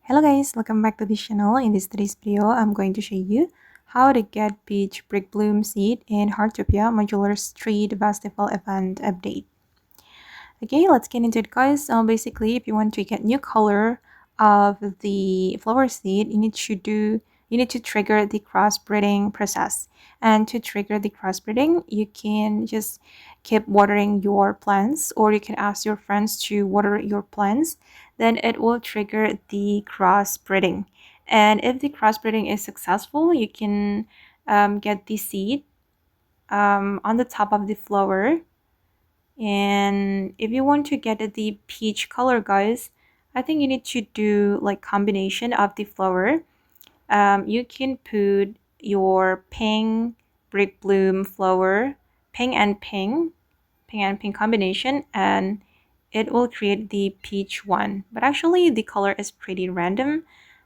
Hello guys, welcome back to this channel. In today's video, I'm going to show you how to get peach brick bloom seed in Heartopia Modular Street Festival event update. Okay, let's get into it guys. Basically, if you want to get new color of the flower seed, you need to trigger the crossbreeding process. And to trigger the crossbreeding, you can just keep watering your plants, or you can ask your friends to water your plants. Then it will trigger the crossbreeding. And if the crossbreeding is successful, you can get the seed on the top of the flower. And if you want to get the peach color guys, I think you need to do like combination of the flower. You can put your pink brick bloom flower, pink and pink combination, and it will create the peach one. But actually the color is pretty random.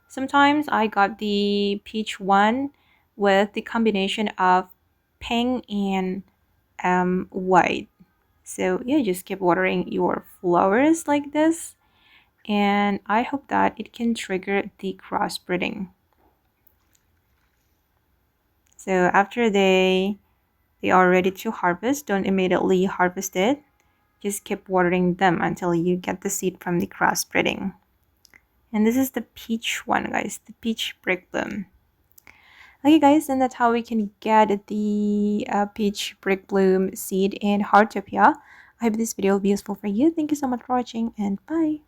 Sometimes I got the peach one with the combination of pink and white. So yeah, just keep watering your flowers like this, and I hope that it can trigger the crossbreeding. So after they are ready to harvest, don't immediately harvest it. Just keep watering them until you get the seed from the crossbreeding. And this is the peach one guys, the peach brick bloom. Okay guys, and that's how we can get the peach brick bloom seed in Heartopia. I hope this video will be useful for you. Thank you so much for watching, and bye.